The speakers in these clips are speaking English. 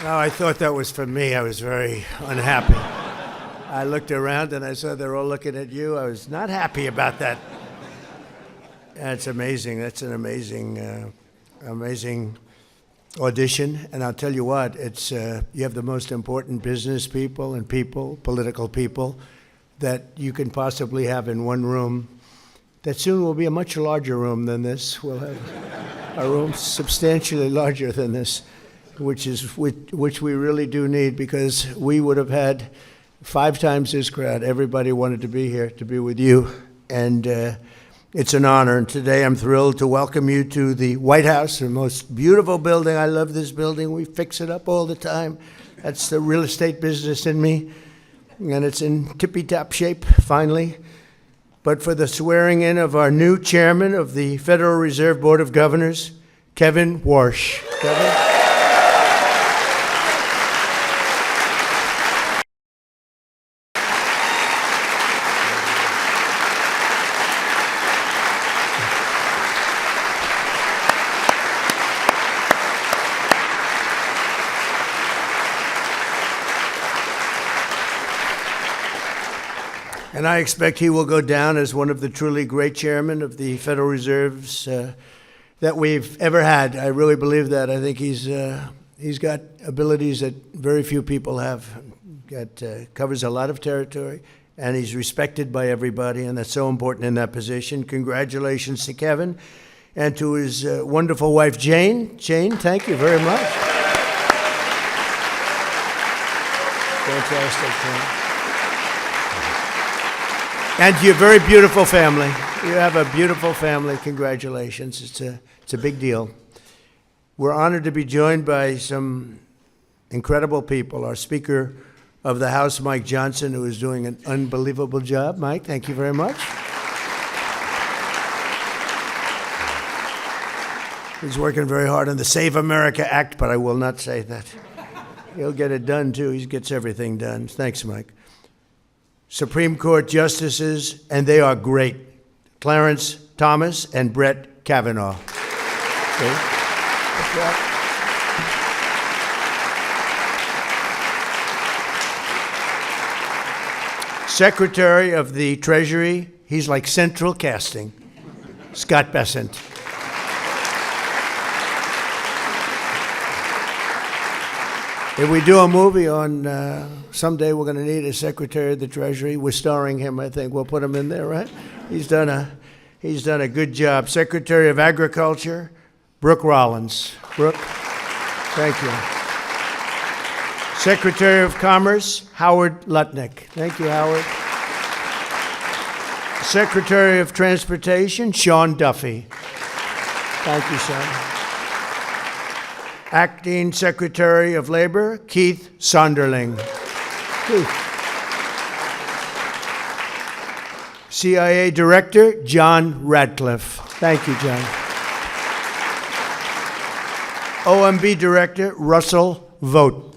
No, I thought that was for me. I was very unhappy. I looked around and I saw they're all looking at you. I was not happy about that. That's amazing. That's an amazing, amazing audition. And I'll tell you what, it's you have the most important business people and political people that you can possibly have in one room. That soon will be a much larger room than this. We'll have a room substantially larger than this, which we really do need, because we would have had 5 times this crowd. Everybody wanted to be here, to be with you, and it's an honor. And today I'm thrilled to welcome you to the White House, the most beautiful building. I love this building. We fix it up all the time. That's the real estate business in me, and it's in tippy-top shape, finally. But for the swearing in of our new chairman of the Federal Reserve Board of Governors, Kevin Warsh. Kevin? And I expect he will go down as one of the truly great chairmen of the Federal Reserves that we've ever had. I really believe that. I think he's got abilities that very few people have. Covers a lot of territory, and he's respected by everybody, and that's so important in that position. Congratulations to Kevin and to his wonderful wife, Jane. Jane, thank you very much. Fantastic, Jane. And to your very beautiful family. You have a beautiful family. Congratulations. It's a big deal. We're honored to be joined by some incredible people. Our Speaker of the House, Mike Johnson, who is doing an unbelievable job. Mike, thank you very much. He's working very hard on the Save America Act, but I will not say that. He'll get it done, too. He gets everything done. Thanks, Mike. Supreme Court justices, and they are great, Clarence Thomas and Brett Kavanaugh. Okay. Secretary of the Treasury, he's like central casting, Scott Bessent. If we do a movie on someday we're going to need a Secretary of the Treasury. We're starring him, I think. We'll put him in there, right? He's done a good job. Secretary of Agriculture, Brooke Rollins. Brooke, thank you. Secretary of Commerce, Howard Lutnick. Thank you, Howard. Secretary of Transportation, Sean Duffy. Thank you, Sean. Acting Secretary of Labor, Keith Sonderling. Keith. CIA Director, John Radcliffe. Thank you, John. OMB Director, Russell Vogt.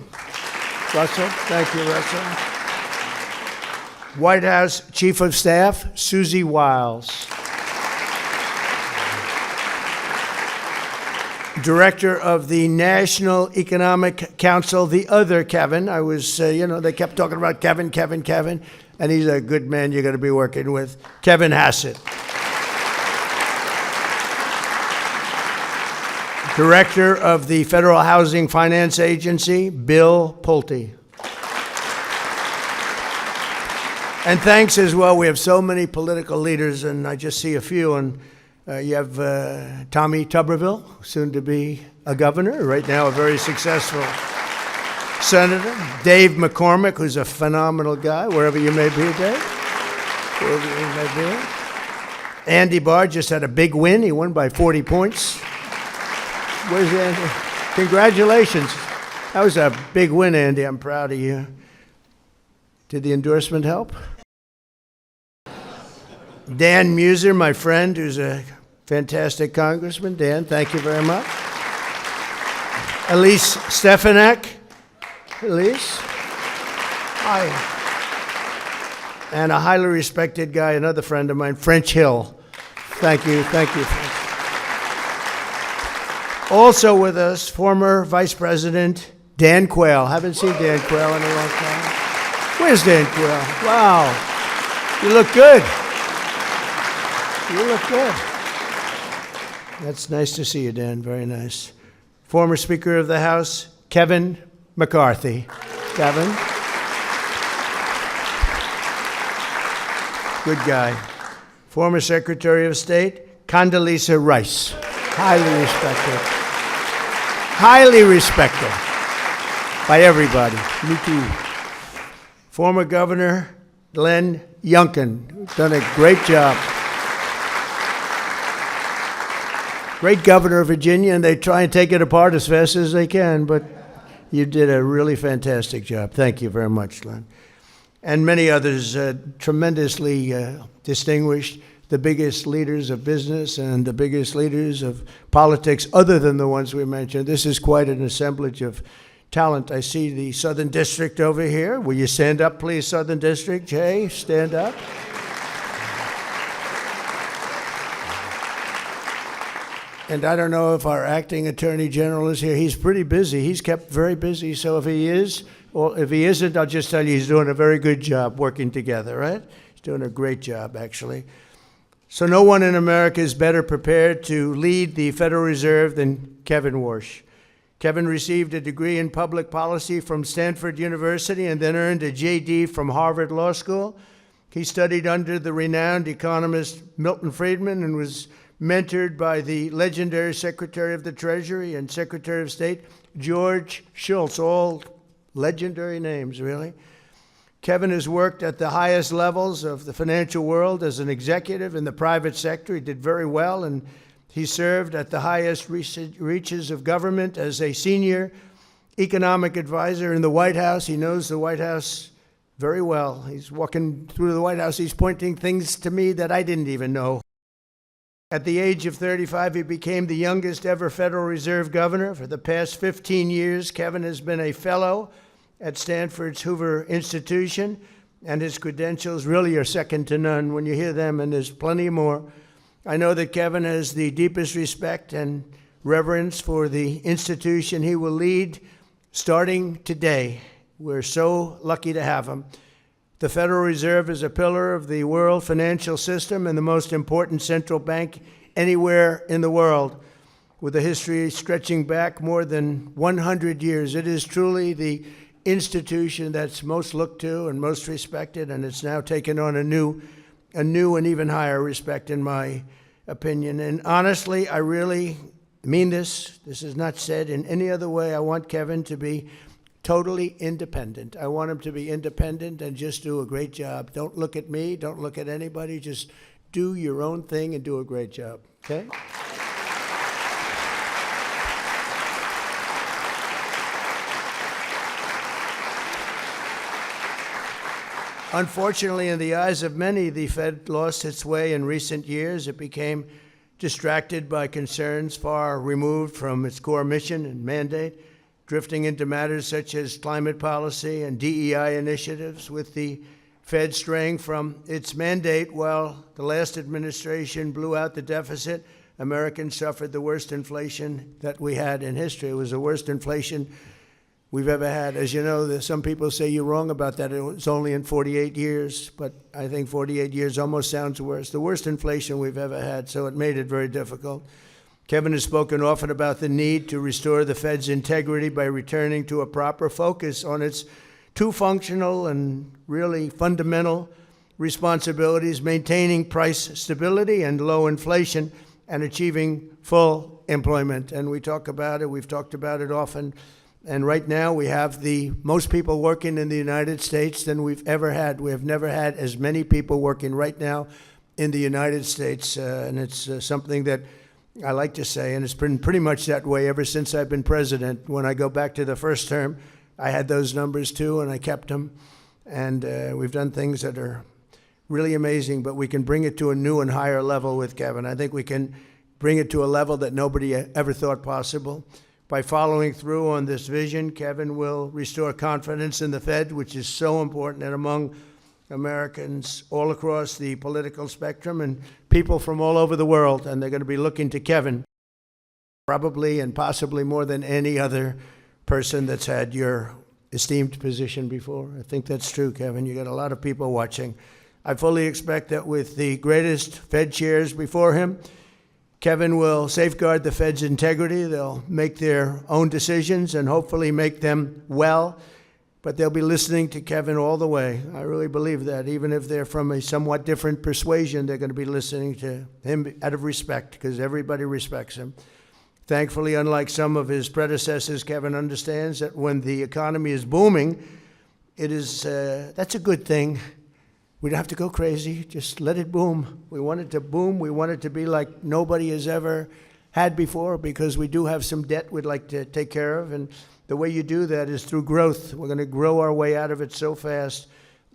Russell, thank you, Russell. White House Chief of Staff, Susie Wiles. Director of the National Economic Council, the other Kevin. I was, they kept talking about Kevin, and he's a good man you're going to be working with, Kevin Hassett. Director of the Federal Housing Finance Agency, Bill Pulte. And thanks as well, we have so many political leaders, and I just see a few, and you have Tommy Tuberville, soon to be a governor, right now a very successful senator. Dave McCormick, who's a phenomenal guy, wherever you may be, Dave. Wherever you may be. Andy Barr just had a big win. He won by 40 points. Where's Andy? Congratulations. That was a big win, Andy. I'm proud of you. Did the endorsement help? Dan Muser, my friend, who's a fantastic congressman. Dan, thank you very much. Elise Stefanik. Elise. Hi. And a highly respected guy, another friend of mine, French Hill. Thank you, French. Also with us, former Vice President Dan Quayle. Haven't seen Dan Quayle in a long time. Where's Dan Quayle? Wow. You look good. You look good. That's nice to see you, Dan. Very nice. Former Speaker of the House, Kevin McCarthy. Kevin. Good guy. Former Secretary of State, Condoleezza Rice. Highly respected. Highly respected by everybody. Me too. Former Governor Glenn Youngkin. Done a great job. Great governor of Virginia, and they try and take it apart as fast as they can, but you did a really fantastic job. Thank you very much, Glenn. And many others, tremendously distinguished, the biggest leaders of business and the biggest leaders of politics, other than the ones we mentioned. This is quite an assemblage of talent. I see the Southern District over here. Will you stand up, please, Southern District? Jay, stand up. And I don't know if our acting Attorney General is here. He's pretty busy. He's kept very busy. So if he is, or if he isn't, I'll just tell you he's doing a very good job working together, right? He's doing a great job, actually. So no one in America is better prepared to lead the Federal Reserve than Kevin Warsh. Kevin received a degree in public policy from Stanford University and then earned a JD from Harvard Law School. He studied under the renowned economist Milton Friedman and was mentored by the legendary Secretary of the Treasury and Secretary of State, George Shultz, all legendary names, really. Kevin has worked at the highest levels of the financial world as an executive in the private sector. He did very well, and he served at the highest reaches of government as a senior economic advisor in the White House. He knows the White House very well. He's walking through the White House. He's pointing things to me that I didn't even know. At the age of 35, he became the youngest ever Federal Reserve governor. For the past 15 years, Kevin has been a fellow at Stanford's Hoover Institution, and his credentials really are second to none when you hear them, and there's plenty more. I know that Kevin has the deepest respect and reverence for the institution he will lead starting today. We're so lucky to have him. The Federal Reserve is a pillar of the world financial system and the most important central bank anywhere in the world, with a history stretching back more than 100 years. It is truly the institution that's most looked to and most respected, and it's now taken on a new and even higher respect, in my opinion. And honestly, I really mean this. This is not said in any other way. I want Kevin to be totally independent. I want him to be independent and just do a great job. Don't look at me. Don't look at anybody. Just do your own thing and do a great job, okay? Unfortunately, in the eyes of many, the Fed lost its way in recent years. It became distracted by concerns far removed from its core mission and mandate, drifting into matters such as climate policy and DEI initiatives, with the Fed straying from its mandate. While the last administration blew out the deficit, Americans suffered the worst inflation that we had in history. It was the worst inflation we've ever had. As you know, some people say you're wrong about that. It was only in 48 years, but I think 48 years almost sounds worse. The worst inflation we've ever had, so it made it very difficult. Kevin has spoken often about the need to restore the Fed's integrity by returning to a proper focus on its two functional and really fundamental responsibilities: maintaining price stability and low inflation, and achieving full employment. And we talk about it, we've talked about it often. And right now we have the most people working in the United States than we've ever had. We have never had as many people working right now in the United States. And it's something that I like to say, and it's been pretty much that way ever since I've been president. When I go back to the first term, I had those numbers too, and I kept them. And we've done things that are really amazing, but we can bring it to a new and higher level with Kevin. I think we can bring it to a level that nobody ever thought possible. By following through on this vision, Kevin will restore confidence in the Fed, which is so important, and among Americans all across the political spectrum and people from all over the world. And they're going to be looking to Kevin, probably and possibly more than any other person that's had your esteemed position before. I think that's true, Kevin. You got a lot of people watching. I fully expect that with the greatest Fed chairs before him, Kevin will safeguard the Fed's integrity. They'll make their own decisions and hopefully make them well, but they'll be listening to Kevin all the way. I really believe that. Even if they're from a somewhat different persuasion, they're going to be listening to him out of respect, because everybody respects him. Thankfully, unlike some of his predecessors, Kevin understands that when the economy is booming, that's a good thing. We don't have to go crazy. Just let it boom. We want it to boom. We want it to be like nobody has ever had before, because we do have some debt we'd like to take care of. And the way you do that is through growth. We're going to grow our way out of it so fast.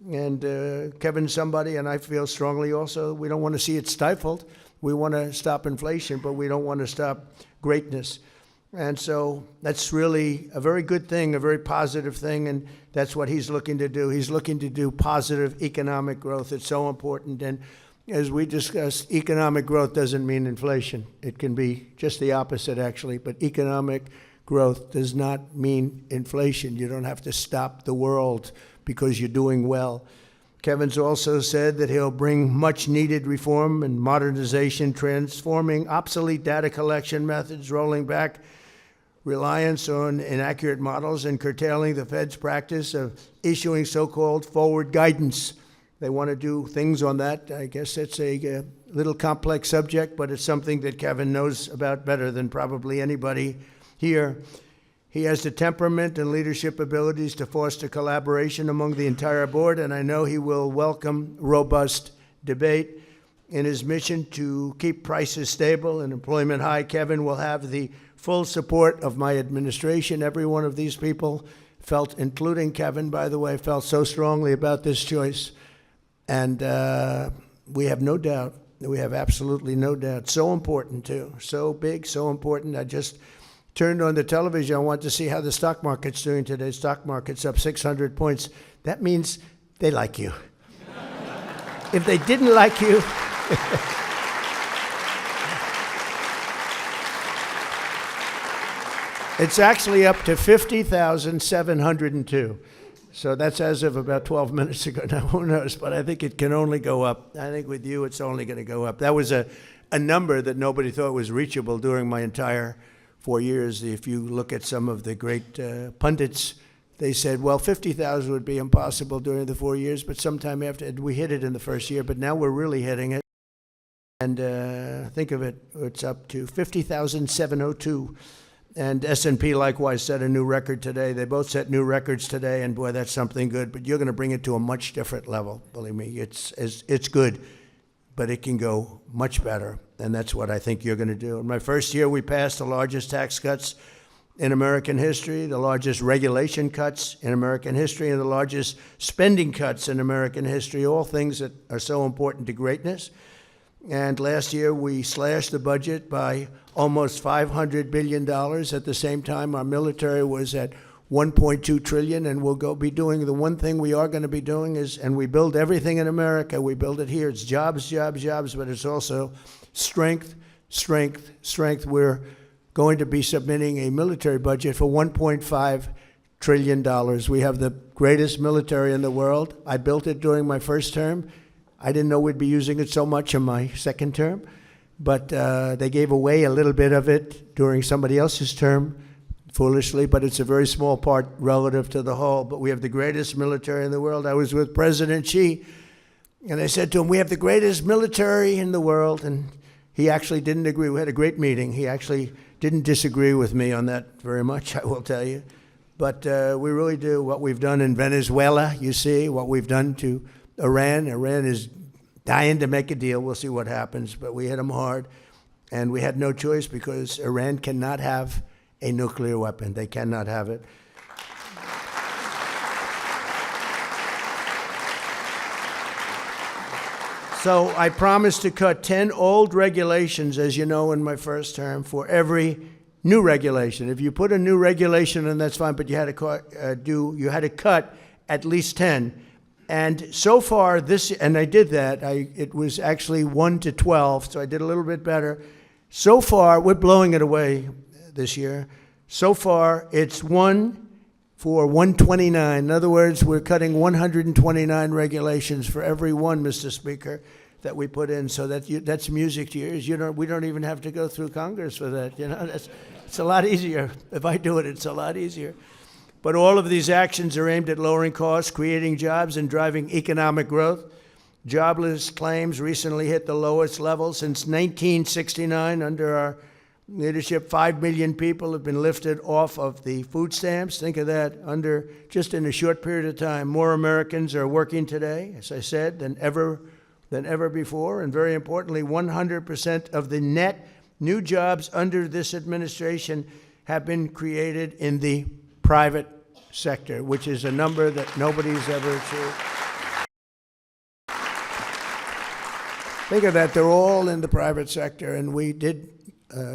And Kevin's somebody, and I feel strongly also, we don't want to see it stifled. We want to stop inflation, but we don't want to stop greatness. And so that's really a very good thing, a very positive thing, and that's what he's looking to do. He's looking to do positive economic growth. It's so important. And as we discussed, economic growth doesn't mean inflation. It can be just the opposite, actually. But economic growth does not mean inflation. You don't have to stop the world because you're doing well. Kevin's also said that he'll bring much-needed reform and modernization, transforming obsolete data collection methods, rolling back reliance on inaccurate models, and curtailing the Fed's practice of issuing so-called forward guidance. They want to do things on that. I guess it's a little complex subject, but it's something that Kevin knows about better than probably anybody here. He has the temperament and leadership abilities to foster collaboration among the entire board, and I know he will welcome robust debate. In his mission to keep prices stable and employment high, Kevin will have the full support of my administration. Every one of these people felt, including Kevin, by the way, felt so strongly about this choice. And we have no doubt, we have absolutely no doubt. So important, too. So big, so important. I just turned on the television. I want to see how the stock market's doing today. Stock market's up 600 points. That means they like you. If they didn't like you, it's actually up to 50,702. So that's as of about 12 minutes ago. Now, who knows? But I think it can only go up. I think with you, it's only going to go up. That was a number that nobody thought was reachable during my entire 4 years. If you look at some of the great pundits, they said, well, 50,000 would be impossible during the 4 years, but sometime after, we hit it in the first year, but now we're really hitting it. And think of it, it's up to 50,702. And S&P likewise set a new record today. They both set new records today, and boy, that's something good. But you're going to bring it to a much different level. Believe me, it's good, but it can go much better, and that's what I think you're going to do. In my first year, we passed the largest tax cuts in American history, the largest regulation cuts in American history, and the largest spending cuts in American history, all things that are so important to greatness. And last year, we slashed the budget by almost $500 billion. At the same time, our military was at $1.2 trillion, and we'll be doing the one thing we are going to be doing is, and we build everything in America. We build it here. It's jobs, jobs, jobs, but it's also strength, strength, strength. We're going to be submitting a military budget for $1.5 trillion. We have the greatest military in the world. I built it during my first term. I didn't know we'd be using it so much in my second term, but they gave away a little bit of it during somebody else's term, foolishly, but it's a very small part relative to the whole. But we have the greatest military in the world. I was with President Xi, and I said to him, we have the greatest military in the world, and he actually didn't agree. We had a great meeting. He actually didn't disagree with me on that very much, I will tell you. But we really do. What we've done in Venezuela, you see, what we've done to Iran. Iran is dying to make a deal. We'll see what happens, but we hit them hard, and we had no choice because Iran cannot have a nuclear weapon. They cannot have it. So I promised to cut 10 old regulations, as you know, in my first term, for every new regulation. If you put a new regulation in, that's fine, but you had to cut at least 10. And so far, and I did that, it was actually 1 to 12, so I did a little bit better. So far, we're blowing it away this year. So far, it's 1 for 129. In other words, we're cutting 129 regulations for every one, Mr. Speaker, that we put in. So that's music to your ears. We don't even have to go through Congress for that. It's a lot easier. If I do it, it's a lot easier. But all of these actions are aimed at lowering costs, creating jobs, and driving economic growth. Jobless claims recently hit the lowest level since 1969. Under our leadership, 5 million people have been lifted off of the food stamps. Think of that, just in a short period of time. More Americans are working today, as I said, than ever before. And very importantly, 100% of the net new jobs under this administration have been created in the private sector, which is a number that nobody's ever achieved. Think of that, they're all in the private sector, and we did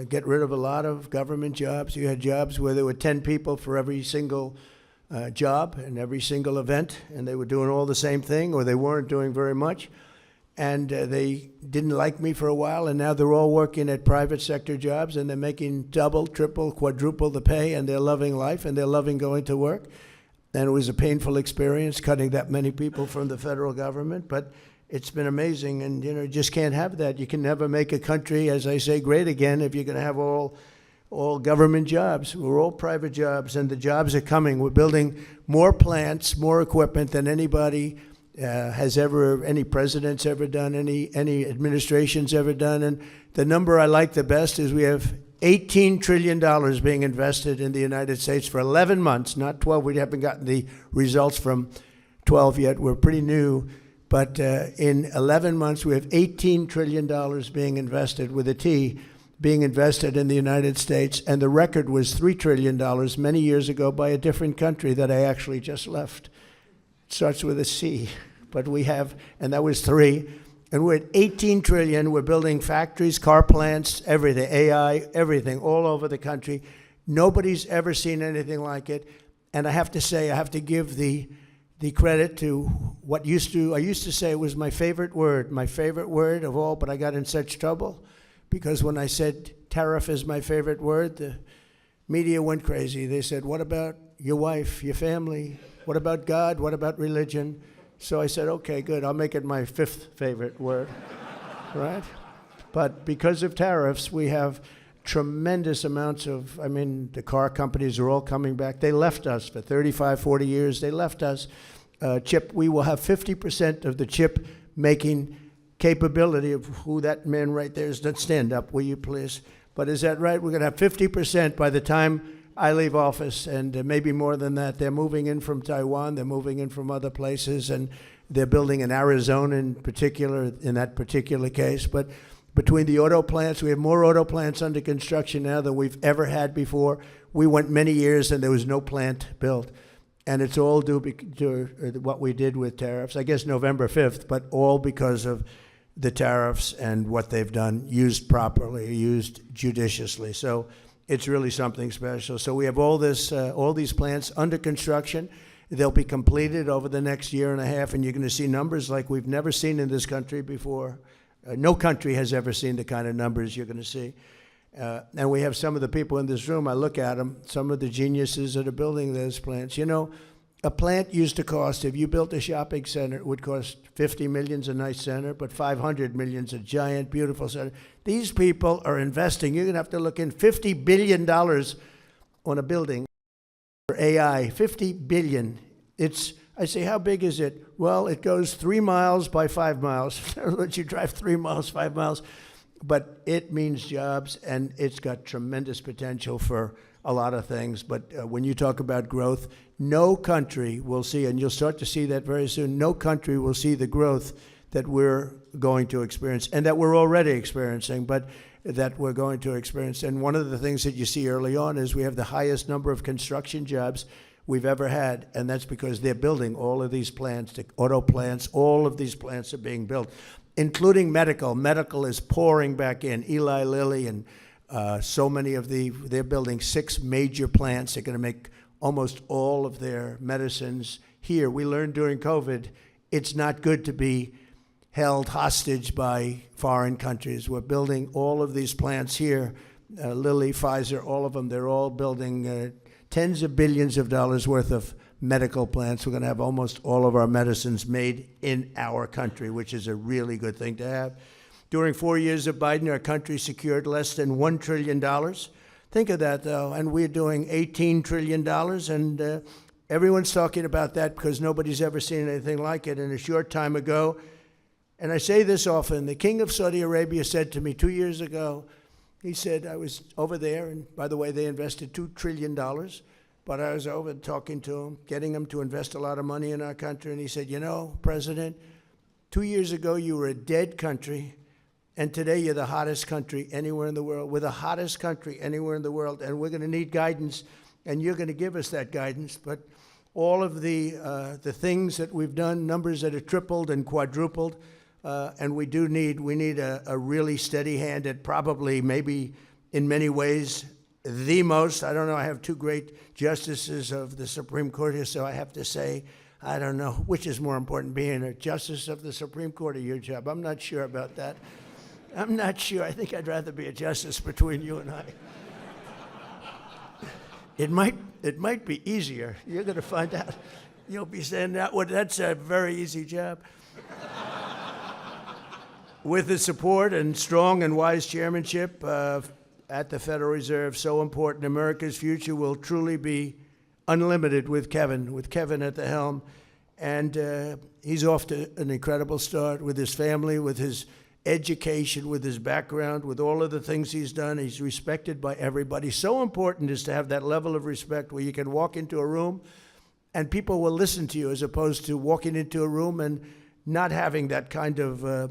get rid of a lot of government jobs. You had jobs where there were 10 people for every single job and every single event, and they were doing all the same thing, or they weren't doing very much. And they didn't like me for a while, and now they're all working at private sector jobs, and they're making double, triple, quadruple the pay, and they're loving life, and they're loving going to work. And it was a painful experience cutting that many people from the federal government, but it's been amazing, and you just can't have that. You can never make a country, as I say, great again if you're going to have all government jobs. We're all private jobs, and the jobs are coming. We're building more plants, more equipment than anybody any president's ever done, any administration's ever done. And the number I like the best is we have $18 trillion being invested in the United States for 11 months, not 12. We haven't gotten the results from 12 yet. We're pretty new. But in 11 months, we have $18 trillion being invested, with a T, being invested in the United States. And the record was $3 trillion many years ago by a different country that I actually just left. Starts with a C, but we have, and that was 3, and we're at 18 trillion. We're building factories, car plants, everything, AI, everything, all over the country. Nobody's ever seen anything like it. And I have to say, I have to give the credit to what I used to say it was my favorite word of all, but I got in such trouble because when I said tariff is my favorite word, the media went crazy. They said, what about your wife, your family? What about God? What about religion? So I said, okay, good. I'll make it my 5th favorite word, right? But because of tariffs, we have tremendous amounts of, the car companies are all coming back. They left us for 35, 40 years. They left us. We will have 50% of the chip making capability of who that man right there is. Don't stand up, will you please? But is that right? We're going to have 50% by the time I leave office, and maybe more than that. They're moving in from Taiwan, they're moving in from other places, and they're building in Arizona in particular, in that particular case. But between the auto plants, we have more auto plants under construction now than we've ever had before. We went many years and there was no plant built. And it's all due to what we did with tariffs, I guess November 5th, but all because of the tariffs and what they've done, used properly, used judiciously. So it's really something special. So we have all these plants under construction. They'll be completed over the next year and a half, and you're going to see numbers like we've never seen in this country before. No country has ever seen the kind of numbers you're going to see. And we have some of the people in this room, I look at them, some of the geniuses that are building those plants. A plant used to cost, if you built a shopping center, it would cost $50 million a nice center, but $500 million a giant, beautiful center. These people are investing. You're going to have to look in $50 billion on a building for AI. $50 billion. I say, how big is it? Well, it goes 3 miles by 5 miles. In other words, you drive 3 miles, 5 miles. But it means jobs, and it's got tremendous potential for a lot of things. But when you talk about growth, no country will see, and you'll start to see that very soon, no country will see the growth that we're going to experience, and that we're already experiencing, but that we're going to experience. And one of the things that you see early on is we have the highest number of construction jobs we've ever had, and that's because they're building all of these plants, the auto plants, all of these plants are being built, including medical. Medical is pouring back in. Eli Lilly and so many of they're building 6 major plants. They're going to make almost all of their medicines here. We learned during COVID, it's not good to be held hostage by foreign countries. We're building all of these plants here Lilly, Pfizer, all of them, they're all building tens of billions of dollars worth of medical plants. We're going to have almost all of our medicines made in our country, which is a really good thing to have. During 4 years of Biden, our country secured less than $1 trillion. Think of that, though, and we're doing $18 trillion, and everyone's talking about that because nobody's ever seen anything like it. And a short time ago, and I say this often, the King of Saudi Arabia said to me 2 years ago, he said, I was over there, and by the way, they invested $2 trillion, but I was over talking to him, getting him to invest a lot of money in our country, and he said, you know, President, 2 years ago you were a dead country, and today you're the hottest country anywhere in the world. We're the hottest country anywhere in the world, and we're going to need guidance, and you're going to give us that guidance. But all of the things that we've done, numbers that have tripled and quadrupled, and we need a really steady hand at probably, maybe in many ways, the most. I don't know, I have two great justices of the Supreme Court here, so I have to say, I don't know which is more important, being a justice of the Supreme Court or your job. I'm not sure about that. I'm not sure. I think I'd rather be a justice between you and I. It might be easier. You're going to find out. You'll be saying that. Well, that's a very easy job. With the support and strong and wise chairmanship at the Federal Reserve, so important, America's future will truly be unlimited with Kevin at the helm. And he's off to an incredible start with his family, with his education, with his background, with all of the things he's done. He's respected by everybody. So important is to have that level of respect where you can walk into a room and people will listen to you, as opposed to walking into a room and not having that kind of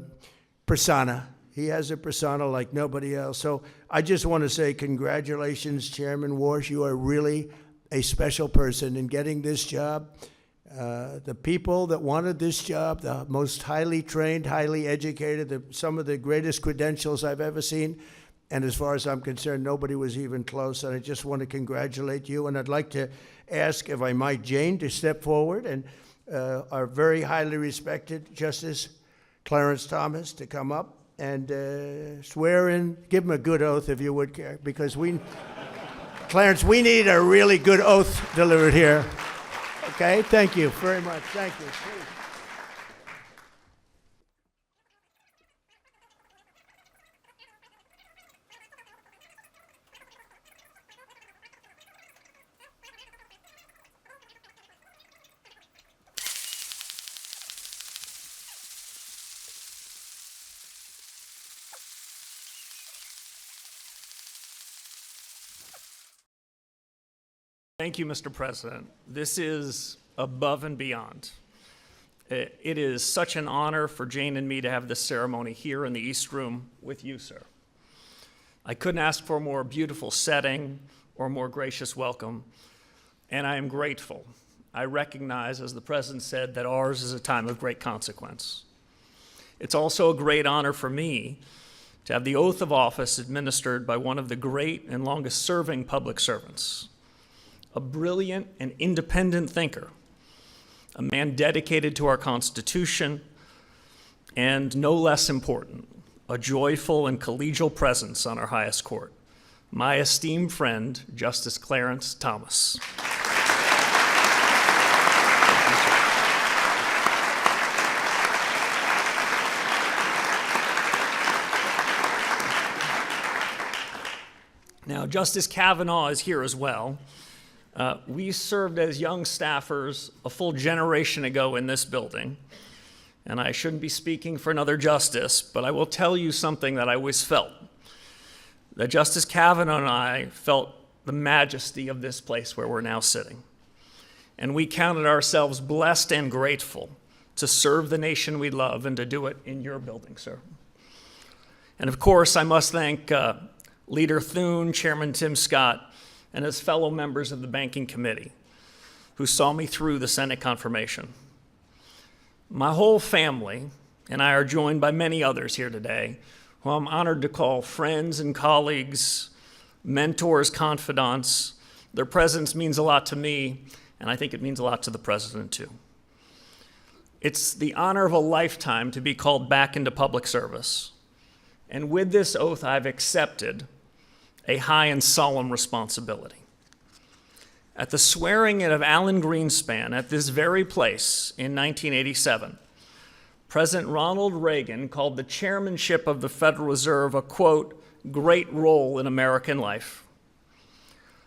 persona. He has a persona like nobody else. So I just want to say congratulations, Chairman Warsh. You are really a special person in getting this job. The people that wanted this job, the most highly trained, highly educated, some of the greatest credentials I've ever seen. And as far as I'm concerned, nobody was even close. And I just want to congratulate you. And I'd like to ask, if I might, Jane to step forward, and our very highly respected Justice Clarence Thomas to come up and swear in. Give him a good oath, if you would, because Clarence, we need a really good oath delivered here. Okay, thank you very much. Thank you. Please. Thank you, Mr. President. This is above and beyond. It is such an honor for Jane and me to have this ceremony here in the East Room with you, sir. I couldn't ask for a more beautiful setting or more gracious welcome, and I am grateful. I recognize, as the President said, that ours is a time of great consequence. It's also a great honor for me to have the oath of office administered by one of the great and longest-serving public servants, a brilliant and independent thinker, a man dedicated to our Constitution, and no less important, a joyful and collegial presence on our highest court, my esteemed friend, Justice Clarence Thomas. Now, Justice Kavanaugh is here as well. We served as young staffers a full generation ago in this building, and I shouldn't be speaking for another justice, but I will tell you something that I always felt, that Justice Kavanaugh and I felt the majesty of this place where we're now sitting. And we counted ourselves blessed and grateful to serve the nation we love and to do it in your building, sir. And of course, I must thank Leader Thune, Chairman Tim Scott, and his fellow members of the Banking Committee who saw me through the Senate confirmation. My whole family and I are joined by many others here today who I'm honored to call friends and colleagues, mentors, confidants. Their presence means a lot to me, and I think it means a lot to the President too. It's the honor of a lifetime to be called back into public service. And with this oath I've accepted, a high and solemn responsibility. At the swearing-in of Alan Greenspan at this very place in 1987, President Ronald Reagan called the chairmanship of the Federal Reserve a, quote, great role in American life.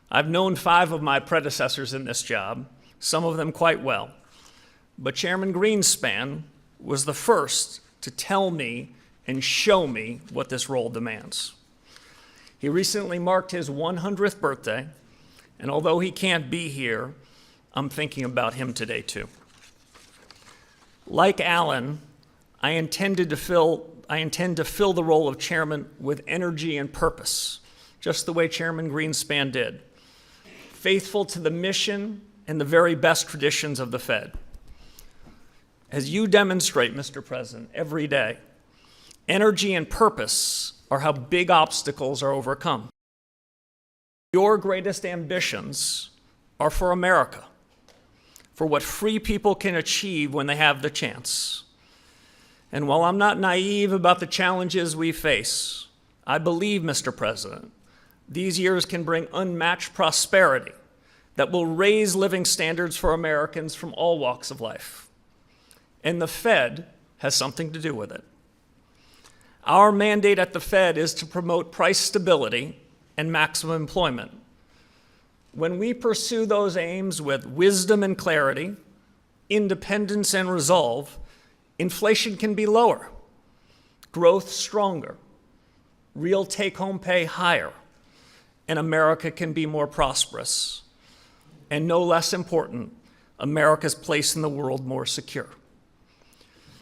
I've known 5 of my predecessors in this job, some of them quite well, but Chairman Greenspan was the first to tell me and show me what this role demands. He recently marked his 100th birthday, and although he can't be here, I'm thinking about him today too. Like Alan, I intend to fill the role of chairman with energy and purpose, just the way Chairman Greenspan did, faithful to the mission and the very best traditions of the Fed. As you demonstrate, Mr. President, every day, energy and purpose are how big obstacles are overcome. Your greatest ambitions are for America, for what free people can achieve when they have the chance. And while I'm not naive about the challenges we face, I believe, Mr. President, these years can bring unmatched prosperity that will raise living standards for Americans from all walks of life. And the Fed has something to do with it. Our mandate at the Fed is to promote price stability and maximum employment. When we pursue those aims with wisdom and clarity, independence and resolve, inflation can be lower, growth stronger, real take-home pay higher, and America can be more prosperous. And no less important, America's place in the world more secure.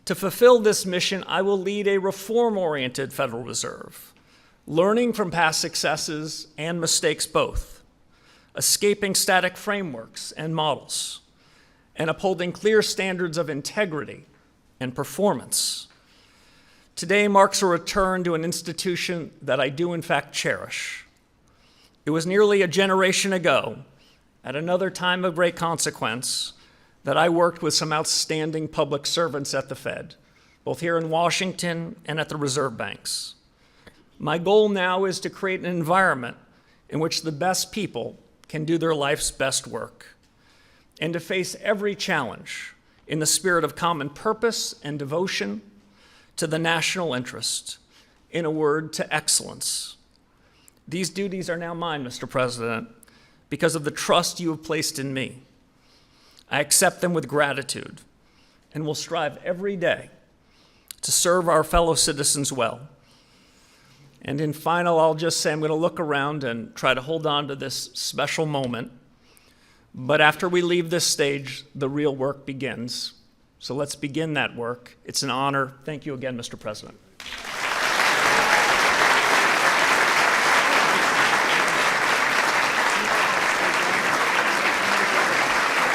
To fulfill this mission, I will lead a reform-oriented Federal Reserve, learning from past successes and mistakes both, escaping static frameworks and models, and upholding clear standards of integrity and performance. Today marks a return to an institution that I do in fact cherish. It was nearly a generation ago, at another time of great consequence, that I worked with some outstanding public servants at the Fed, both here in Washington and at the reserve banks. My goal now is to create an environment in which the best people can do their life's best work, and to face every challenge in the spirit of common purpose and devotion to the national interest, in a word, to excellence. These duties are now mine, Mr. President, because of the trust you have placed in me. I accept them with gratitude and will strive every day to serve our fellow citizens well. And in final, I'll just say I'm going to look around and try to hold on to this special moment. But after we leave this stage, the real work begins. So let's begin that work. It's an honor. Thank you again, Mr. President.